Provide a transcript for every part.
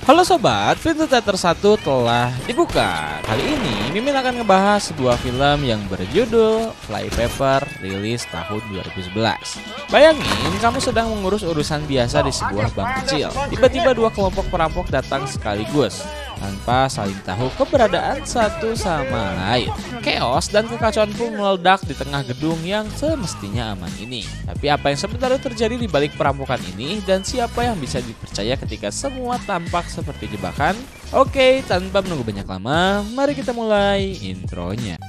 Halo sobat, pintu teater 1 telah dibuka. Kali ini Mimin akan ngebahas sebuah film yang berjudul Flypaper, rilis tahun 2011. Bayangin kamu sedang mengurus urusan biasa di sebuah bank kecil. Tiba-tiba dua kelompok perampok datang sekaligus tanpa saling tahu keberadaan satu sama lain. Chaos dan kekacauan pun meledak di tengah gedung yang semestinya aman ini. Tapi apa yang sebenarnya terjadi di balik perampokan ini dan siapa yang bisa dipercaya ketika semua tampak seperti jebakan? Oke, tanpa menunggu banyak lama, mari kita mulai intronya.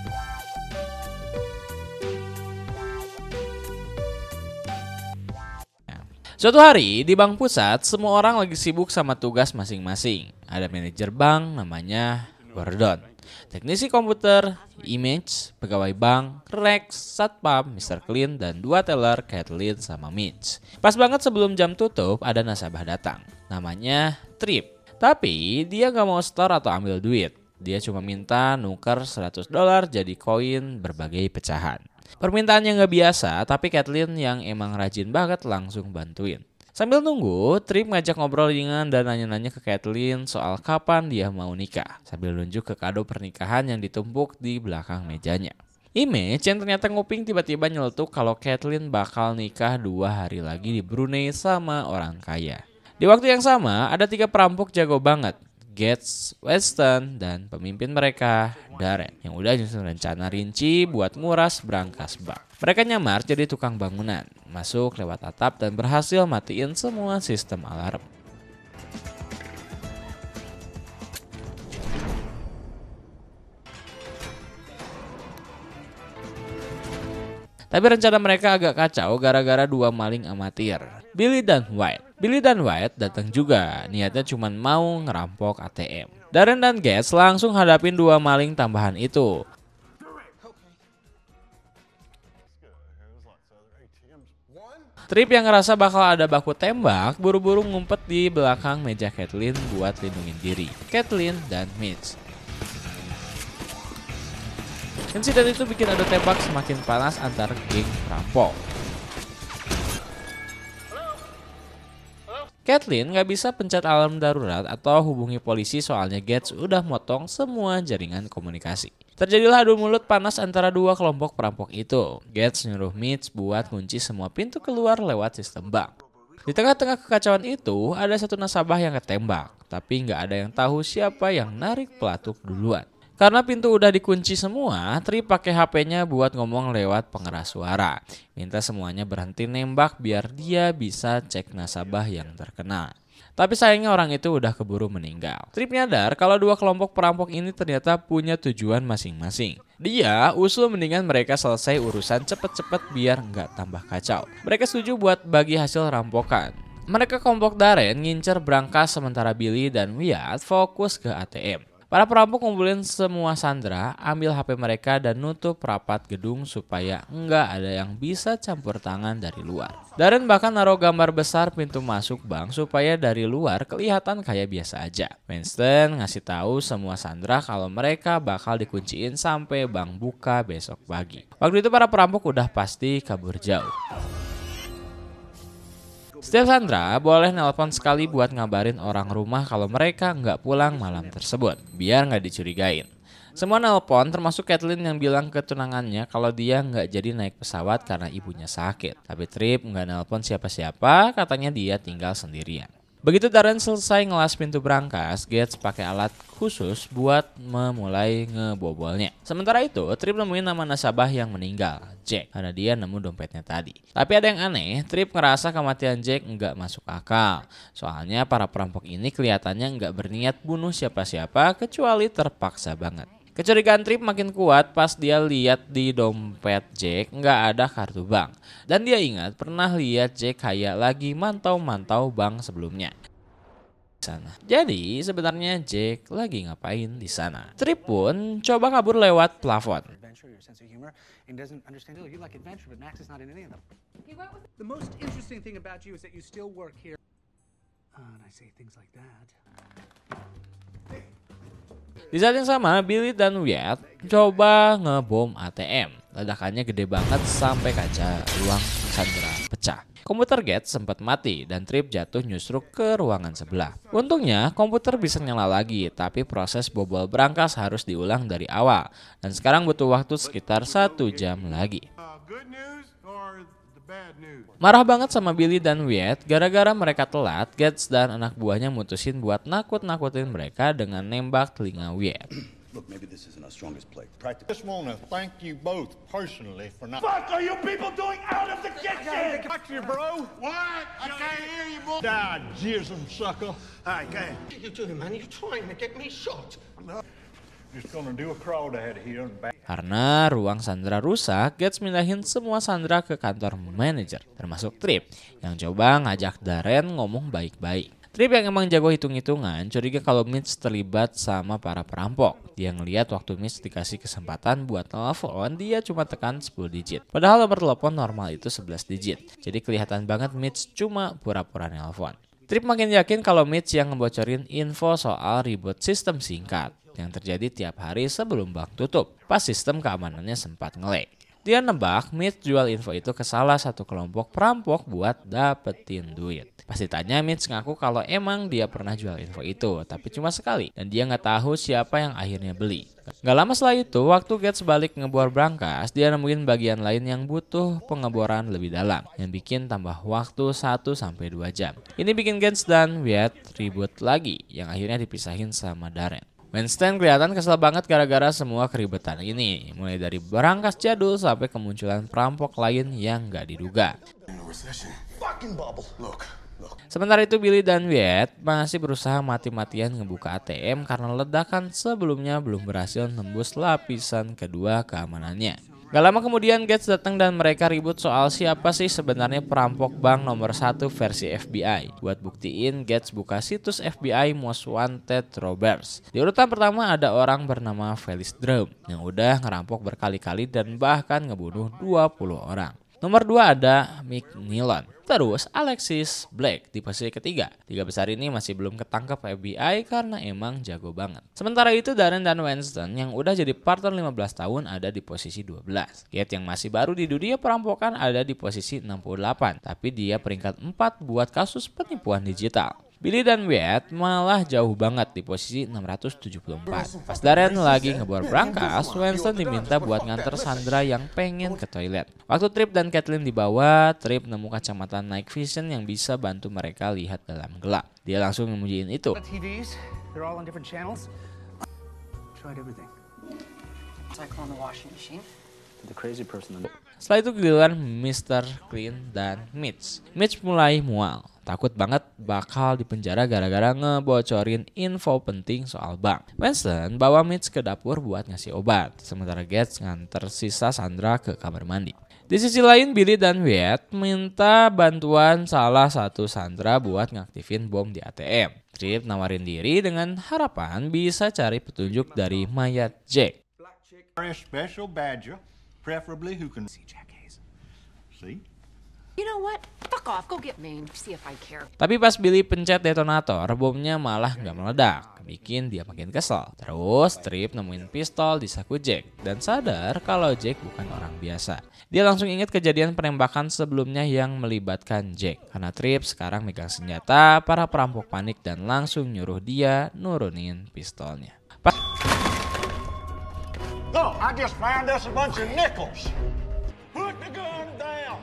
Suatu hari di bank pusat, semua orang lagi sibuk sama tugas masing-masing. Ada manajer bank namanya Gordon, teknisi komputer, Image, pegawai bank, Rex, satpam, Mr. Clean, dan dua teller, Kathleen sama Mitch. Pas banget sebelum jam tutup, ada nasabah datang. Namanya Trip. Tapi dia gak mau store atau ambil duit. Dia cuma minta nuker $100 jadi koin berbagai pecahan. Permintaannya gak biasa, tapi Kathleen yang emang rajin banget langsung bantuin. Sambil nunggu, Trip ngajak ngobrol ringan dan nanya-nanya ke Kathleen soal kapan dia mau nikah. Sambil nunjuk ke kado pernikahan yang ditumpuk di belakang mejanya. Image yang ternyata nguping tiba-tiba nyeletuk kalau Kathleen bakal nikah 2 hari lagi di Brunei sama orang kaya. Di waktu yang sama, ada 3 perampok jago banget. Gates, Weston, dan pemimpin mereka, Darren, yang udah nyusun rencana rinci buat nguras brankas bank. Mereka nyamar jadi tukang bangunan, masuk lewat atap dan berhasil matiin semua sistem alarm. Tapi rencana mereka agak kacau gara-gara 2 maling amatir, Billy dan White. Billy dan White datang juga, niatnya cuma mau ngerampok ATM. Darren dan Gates langsung hadapin 2 maling tambahan itu. Trip yang ngerasa bakal ada baku tembak, buru-buru ngumpet di belakang meja Kathleen buat lindungin diri, Kathleen dan Mitch. Insiden itu bikin adu tembak semakin panas antar geng perampok. Kathleen gak bisa pencet alarm darurat atau hubungi polisi soalnya Gates udah motong semua jaringan komunikasi. Terjadilah adu mulut panas antara 2 kelompok perampok itu. Gates nyuruh Mitch buat kunci semua pintu keluar lewat sistem bank. Di tengah-tengah kekacauan itu ada satu nasabah yang ketembak, tapi gak ada yang tahu siapa yang narik pelatuk duluan. Karena pintu udah dikunci semua, Trip pakai HP-nya buat ngomong lewat pengeras suara. Minta semuanya berhenti nembak biar dia bisa cek nasabah yang terkena. Tapi sayangnya orang itu udah keburu meninggal. Trip nyadar kalau 2 kelompok perampok ini ternyata punya tujuan masing-masing. Dia usul mendingan mereka selesai urusan cepet-cepet biar nggak tambah kacau. Mereka setuju buat bagi hasil rampokan. Mereka kelompok Darren ngincer brankas sementara Billy dan Wyatt fokus ke ATM. Para perampok ngumpulin semua sandera, ambil HP mereka dan nutup rapat gedung supaya nggak ada yang bisa campur tangan dari luar. Darren bahkan naruh gambar besar pintu masuk bank supaya dari luar kelihatan kayak biasa aja. Winston ngasih tahu semua sandera kalau mereka bakal dikunciin sampai bank buka besok pagi. Waktu itu para perampok udah pasti kabur jauh. Setiap sandera boleh nelpon sekali buat ngabarin orang rumah kalau mereka nggak pulang malam tersebut, biar nggak dicurigain. Semua nelpon termasuk Kathleen yang bilang ke tunangannya kalau dia nggak jadi naik pesawat karena ibunya sakit. Tapi Trip nggak nelpon siapa-siapa, katanya dia tinggal sendirian. Begitu Darren selesai ngelas pintu brankas, Gates pakai alat khusus buat memulai ngebobolnya. Sementara itu, Trip nemuin nama nasabah yang meninggal, Jack, karena dia nemu dompetnya tadi. Tapi ada yang aneh, Trip ngerasa kematian Jack nggak masuk akal. Soalnya para perampok ini kelihatannya nggak berniat bunuh siapa-siapa kecuali terpaksa banget. Kecurigaan Trip makin kuat pas dia lihat di dompet Jack nggak ada kartu bank. Dan dia ingat pernah lihat Jack kayak lagi mantau-mantau bank sebelumnya. Sana. Jadi sebenarnya Jack lagi ngapain di sana? Trip pun coba kabur lewat plafon. Di saat yang sama, Billy dan Wyatt coba ngebom ATM. Ledakannya gede banget sampai kaca ruang sandera pecah. Komputer Gates sempat mati dan Tripp jatuh nyusruk ke ruangan sebelah. Untungnya komputer bisa nyala lagi, tapi proses bobol brankas harus diulang dari awal dan sekarang butuh waktu sekitar 1 jam lagi. Marah banget sama Billy dan Wyatt gara-gara mereka telat, Gates dan anak buahnya mutusin buat nakut-nakutin mereka dengan nembak telinga Wyatt. Look, maybe this isn't our strongest play. Just want to thank you both personally for not. Fuck are you people doing out of the kitchen? Fuck you, bro. What? I can't hear you, boy. Die, jism sucker. All right, go ahead. What are you doing, man? You're trying to get me shot. Just gonna do a crawdad here and back. Karena ruang Sandra rusak, Gates mindahin semua Sandra ke kantor manajer, termasuk Tripp, yang coba ngajak Darren ngomong baik-baik. Tripp yang emang jago hitung-hitungan curiga kalau Mitch terlibat sama para perampok. Dia ngeliat waktu Mitch dikasih kesempatan buat telepon, dia cuma tekan 10 digit. Padahal nomor telepon normal itu 11 digit. Jadi kelihatan banget Mitch cuma pura-pura nelpon. Tripp makin yakin kalau Mitch yang ngebocorin info soal ribut sistem singkat yang terjadi tiap hari sebelum bank tutup, pas sistem keamanannya sempat nge-lag. Dia nebak Mitch jual info itu ke salah satu kelompok perampok buat dapetin duit. Pas ditanya, Mitch ngaku kalau emang dia pernah jual info itu, tapi cuma sekali, dan dia nggak tahu siapa yang akhirnya beli. Gak lama setelah itu, waktu Gates balik ngebor brankas, dia nemuin bagian lain yang butuh pengeboran lebih dalam, yang bikin tambah waktu 1-2 jam. Ini bikin Gates dan Wyatt ribut lagi, yang akhirnya dipisahin sama Darren. Winston kelihatan kesel banget gara-gara semua keribetan ini, mulai dari brankas jadul sampai kemunculan perampok lain yang gak diduga. Sementara itu Billy dan Wyatt masih berusaha mati-matian ngebuka ATM karena ledakan sebelumnya belum berhasil nembus lapisan kedua keamanannya. Gak lama kemudian Gates datang dan mereka ribut soal siapa sih sebenarnya perampok bank nomor 1 versi FBI. Buat buktiin, Gates buka situs FBI Most Wanted Robbers. Di urutan pertama ada orang bernama Felix Drum yang udah ngerampok berkali-kali dan bahkan ngebunuh 20 orang. Nomor 2 ada Mick Nilon. Terus Alexis Black di posisi ketiga. 3 besar ini masih belum ketangkep FBI karena emang jago banget. Sementara itu Darren dan Winston yang udah jadi partner 15 tahun ada di posisi 12. Gates yang masih baru di dunia perampokan ada di posisi 68. Tapi dia peringkat 4 buat kasus penipuan digital. Billy dan Wyatt malah jauh banget di posisi 674. Pas Darren lagi ngebor brankas, Winston diminta buat nganter Sandra yang pengen ke toilet. Waktu Tripp dan Kathleen dibawa, Tripp nemu kacamata night vision yang bisa bantu mereka lihat dalam gelap. Dia langsung memujiin itu. Setelah itu giliran Mr. Clean dan Mitch. Mitch mulai mual. Takut banget bakal dipenjara gara-gara ngebocorin info penting soal bank. Winston bawa Mitch ke dapur buat ngasih obat. Sementara Gates nganter sisa Sandra ke kamar mandi. Di sisi lain Billy dan Wyatt minta bantuan salah satu Sandra buat ngaktifin bom di ATM. Tripp nawarin diri dengan harapan bisa cari petunjuk dari mayat Jack. Special badger, preferably who can see Jack Hayes. See? You know what? Fuck off. Go get Maine. See if I care. Tapi pas Billy pencet detonator, bomnya malah nggak meledak, bikin dia makin kesel. Terus Tripp nemuin pistol di saku Jack dan sadar kalau Jack bukan orang biasa. Dia langsung ingat kejadian penembakan sebelumnya yang melibatkan Jack. Karena Tripp sekarang megang senjata, para perampok panik dan langsung nyuruh dia nurunin pistolnya. Look, I just found us a bunch of nickels. Put the gun down.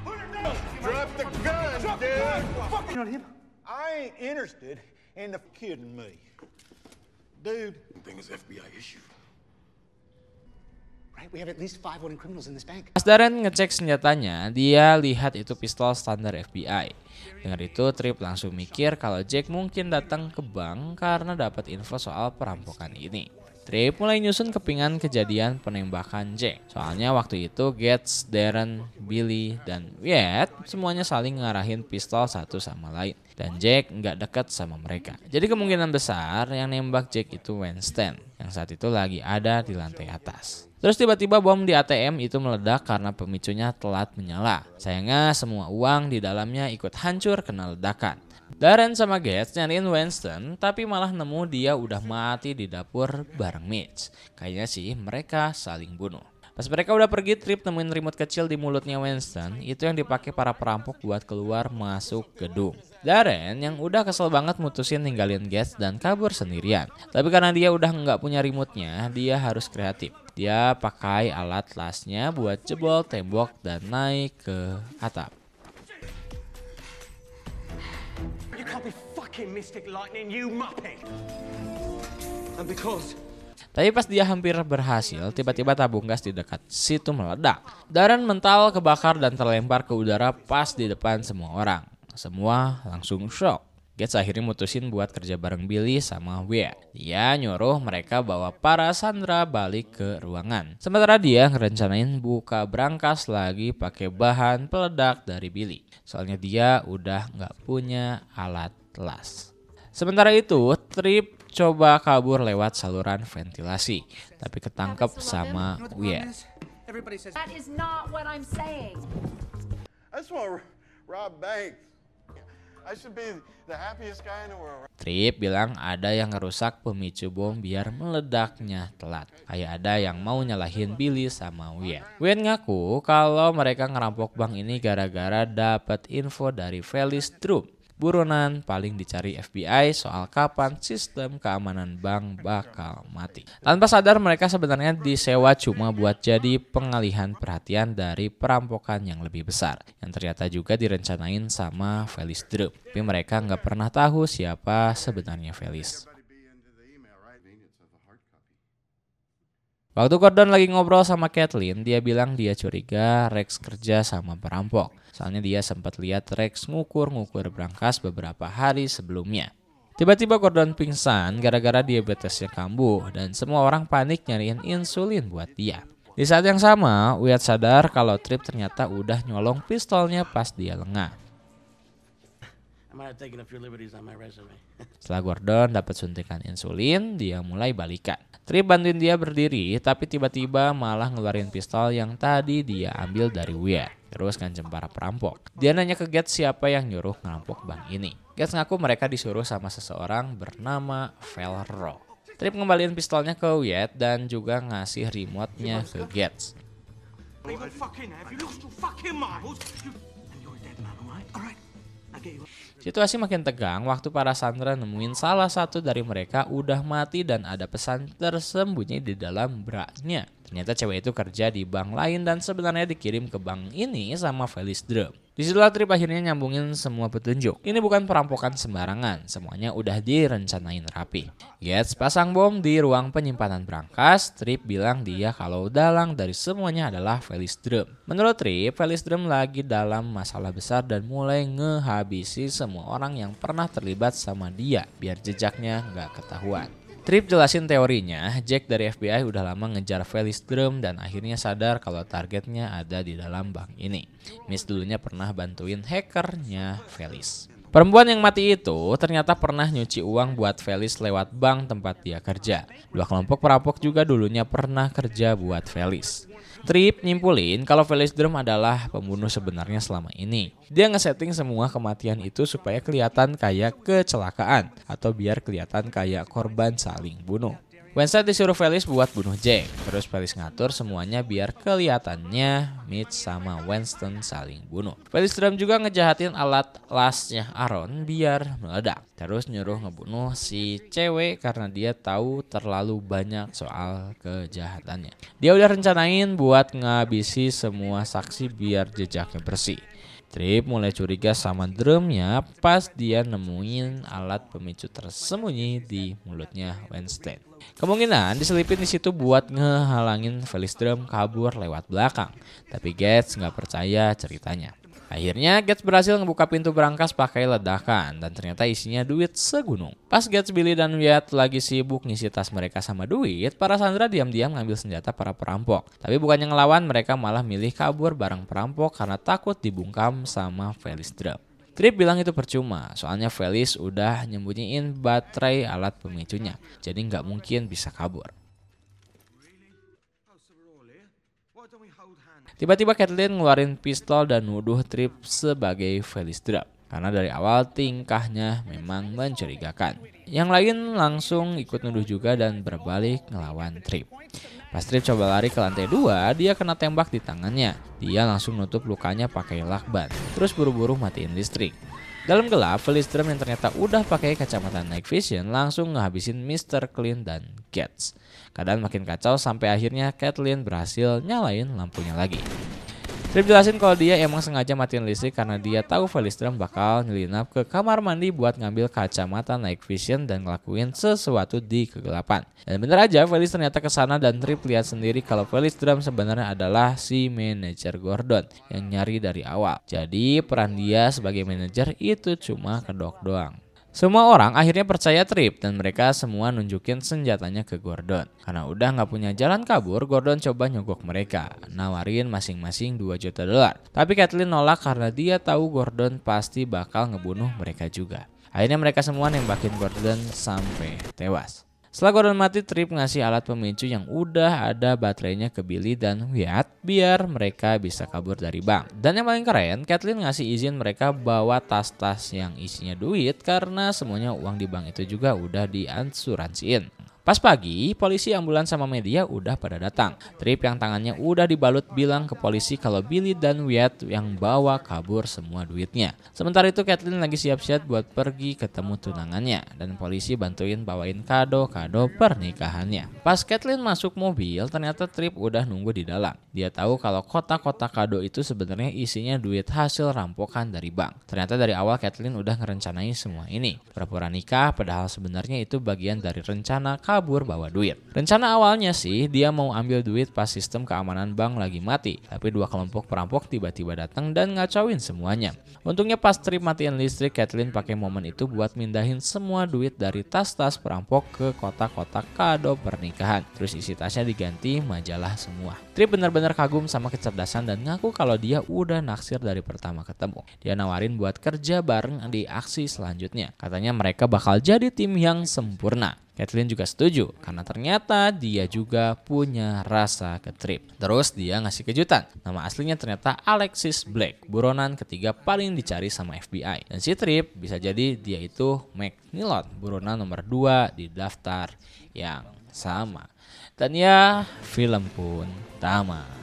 Put it down. Drop the gun, dude. You know him? I ain't interested in the kidding me. Dude. The thing is FBI issue. Right, we have at least 5 wanted criminals in this bank. Pas Darren ngecek senjatanya, dia lihat itu pistol standar FBI. Dengar itu, Tripp langsung mikir kalau Jack mungkin datang ke bank karena dapat info soal perampokan ini. Tripp mulai nyusun kepingan kejadian penembakan Jack. Soalnya waktu itu Gates, Darren, Billy, dan Wyatt semuanya saling ngarahin pistol satu sama lain. Dan Jack nggak dekat sama mereka. Jadi kemungkinan besar yang nembak Jack itu Winston, yang saat itu lagi ada di lantai atas. Terus tiba-tiba bom di ATM itu meledak karena pemicunya telat menyala. Sayangnya semua uang di dalamnya ikut hancur kena ledakan. Darren sama Gates nyariin Winston, tapi malah nemu dia udah mati di dapur bareng Mitch. Kayaknya sih mereka saling bunuh. Pas mereka udah pergi, Trip nemuin remote kecil di mulutnya Winston, itu yang dipakai para perampok buat keluar masuk gedung. Darren yang udah kesel banget mutusin ninggalin Gates dan kabur sendirian. Tapi karena dia udah nggak punya remote-nya, dia harus kreatif. Dia pakai alat lasnya buat jebol tembok dan naik ke atap. You can't be fucking Mystic Lightning, you muppet! And because Tapi pas dia hampir berhasil, tiba-tiba tabung gas di dekat situ meledak. Darren mental, kebakar dan terlempar ke udara pas di depan semua orang. Semua langsung shock. Gates akhirnya mutusin buat kerja bareng Billy sama Wyatt. Dia nyuruh mereka bawa para Sandra balik ke ruangan. Sementara dia ngerencanain buka brankas lagi pakai bahan peledak dari Billy. Soalnya dia udah nggak punya alat las. Sementara itu, Trip coba kabur lewat saluran ventilasi, tapi ketangkep sama Wyatt. That is not what I'm saying. I just want to rob banks. I should be the happiest guy in the world. Trip bilang ada yang ngerusak pemicu bom biar meledaknya telat. Kayak ada yang mau nyalahin Billy sama Wyatt. Wyatt ngaku kalau mereka ngerampok bank ini gara-gara dapat info dari Felix Drum, buronan paling dicari FBI soal kapan sistem keamanan bank bakal mati. Tanpa sadar mereka sebenarnya disewa cuma buat jadi pengalihan perhatian dari perampokan yang lebih besar, yang ternyata juga direncanain sama Felix Drum. Tapi mereka nggak pernah tahu siapa sebenarnya Felix. Waktu Gordon lagi ngobrol sama Kathleen, dia bilang dia curiga Rex kerja sama perampok. Soalnya dia sempat lihat Rex ngukur-ngukur brankas beberapa hari sebelumnya. Tiba-tiba Gordon pingsan gara-gara diabetesnya kambuh dan semua orang panik nyariin insulin buat dia. Di saat yang sama, Wyatt sadar kalau Trip ternyata udah nyolong pistolnya pas dia lengah. Setelah Gordon dapat suntikan insulin, dia mulai balikan. Trip bantuin dia berdiri, tapi tiba-tiba malah ngeluarin pistol yang tadi dia ambil dari Wyatt. Terus ngancem para perampok. Dia nanya ke Gates siapa yang nyuruh ngerampok bank ini. Gates ngaku mereka disuruh sama seseorang bernama Velro. Trip ngembaliin pistolnya ke Wyatt dan juga ngasih remote-nya ke Gates. Situasi makin tegang waktu para Sandra nemuin salah satu dari mereka udah mati dan ada pesan tersembunyi di dalam braknya. Ternyata cewek itu kerja di bank lain dan sebenarnya dikirim ke bank ini sama Felix Drum. Disitulah Trip akhirnya nyambungin semua petunjuk. Ini bukan perampokan sembarangan, semuanya udah direncanain rapi. Gates pasang bom di ruang penyimpanan brankas. Trip bilang dia kalau dalang dari semuanya adalah Felix Drum. Menurut Trip, Felix Drum lagi dalam masalah besar dan mulai ngehabisi semua orang yang pernah terlibat sama dia biar jejaknya nggak ketahuan. Trip jelasin teorinya, Jack dari FBI udah lama ngejar Felix Drum dan akhirnya sadar kalau targetnya ada di dalam bank ini. Miss dulunya pernah bantuin hackernya Felix. Perempuan yang mati itu ternyata pernah nyuci uang buat Felix lewat bank tempat dia kerja. Dua kelompok perampok juga dulunya pernah kerja buat Felix. Trip nyimpulin kalau Felix Drum adalah pembunuh sebenarnya selama ini. Dia ngesetting semua kematian itu supaya kelihatan kayak kecelakaan atau biar kelihatan kayak korban saling bunuh. Wednesday disuruh Felix buat bunuh Jack, terus Felix ngatur semuanya biar kelihatannya Mitch sama Winston saling bunuh. Felix Drum juga ngejahatin alat lasnya Aaron biar meledak, terus nyuruh ngebunuh si cewek karena dia tahu terlalu banyak soal kejahatannya. Dia udah rencanain buat ngabisi semua saksi biar jejaknya bersih. Trip mulai curiga sama Drumnya pas dia nemuin alat pemicu tersembunyi di mulutnya Wednesday. Kemungkinan diselipin di situ buat ngehalangin Felix Drum kabur lewat belakang, tapi Gates nggak percaya ceritanya. Akhirnya Gates berhasil ngebuka pintu brankas pakai ledakan dan ternyata isinya duit segunung. Pas Gates, Billy dan Wyatt lagi sibuk ngisi tas mereka sama duit, para Sandra diam-diam ngambil senjata para perampok. Tapi bukannya ngelawan, mereka malah milih kabur bareng perampok karena takut dibungkam sama Felix Drum. Trip bilang itu percuma, soalnya Felix udah nyembunyiin baterai alat pemicunya, jadi nggak mungkin bisa kabur. Tiba-tiba Kathleen ngeluarin pistol dan nuduh Trip sebagai Felix Drum. Karena dari awal tingkahnya memang mencurigakan. Yang lain langsung ikut nuduh juga dan berbalik ngelawan Trip. Pas Trip coba lari ke lantai 2, dia kena tembak di tangannya. Dia langsung nutup lukanya pakai lakban, terus buru-buru matiin listrik. Dalam gelap, Felice Drum yang ternyata udah pakai kacamata night vision langsung ngehabisin Mr. Clean dan Gets. Keadaan makin kacau sampai akhirnya Kathleen berhasil nyalain lampunya lagi. Trip jelasin kalau dia emang sengaja matiin listrik karena dia tahu Felice Drum bakal nyelinap ke kamar mandi buat ngambil kacamata night vision dan ngelakuin sesuatu di kegelapan. Dan bener aja, Felice ternyata kesana dan Trip lihat sendiri kalau Felice Drum sebenarnya adalah si manajer Gordon yang nyari dari awal. Jadi peran dia sebagai manajer itu cuma kedok doang. Semua orang akhirnya percaya Trip dan mereka semua nunjukin senjatanya ke Gordon. Karena udah gak punya jalan kabur, Gordon coba nyogok mereka, nawarin masing-masing $2 juta. Tapi Kathleen nolak karena dia tahu Gordon pasti bakal ngebunuh mereka juga. Akhirnya mereka semua nembakin Gordon sampai tewas. Setelah Gordon mati, Trip ngasih alat pemicu yang udah ada baterainya ke Billy dan Wyatt biar mereka bisa kabur dari bank. Dan yang paling keren, Kathleen ngasih izin mereka bawa tas-tas yang isinya duit karena semuanya uang di bank itu juga udah diasuransiin. Pas pagi, polisi, ambulans sama media udah pada datang. Trip yang tangannya udah dibalut bilang ke polisi kalau Billy dan Wyatt yang bawa kabur semua duitnya. Sementara itu Kathleen lagi siap-siap buat pergi ketemu tunangannya dan polisi bantuin bawain kado-kado pernikahannya. Pas Kathleen masuk mobil, ternyata Trip udah nunggu di dalam. Dia tahu kalau kotak-kotak kado itu sebenarnya isinya duit hasil rampokan dari bank. Ternyata dari awal Kathleen udah ngerencanai semua ini. Pura-pura nikah padahal sebenarnya itu bagian dari rencana kabur bawa duit. Rencana awalnya sih dia mau ambil duit pas sistem keamanan bank lagi mati, tapi 2 kelompok perampok tiba-tiba datang dan ngacauin semuanya. Untungnya pas Trip matiin listrik, Kathleen pakai momen itu buat mindahin semua duit dari tas-tas perampok ke kotak-kotak kado pernikahan. Terus isi tasnya diganti majalah semua. Trip benar-benar kagum sama kecerdasan dan ngaku kalau dia udah naksir dari pertama ketemu. Dia nawarin buat kerja bareng di aksi selanjutnya. Katanya mereka bakal jadi tim yang sempurna. Kathleen juga setuju karena ternyata dia juga punya rasa ke Trip. Terus dia ngasih kejutan. Nama aslinya ternyata Alexis Black, buronan ketiga paling dicari sama FBI. Dan si Trip bisa jadi dia itu McNilot, buronan nomor 2 di daftar yang sama. Dan ya, film pun tamat.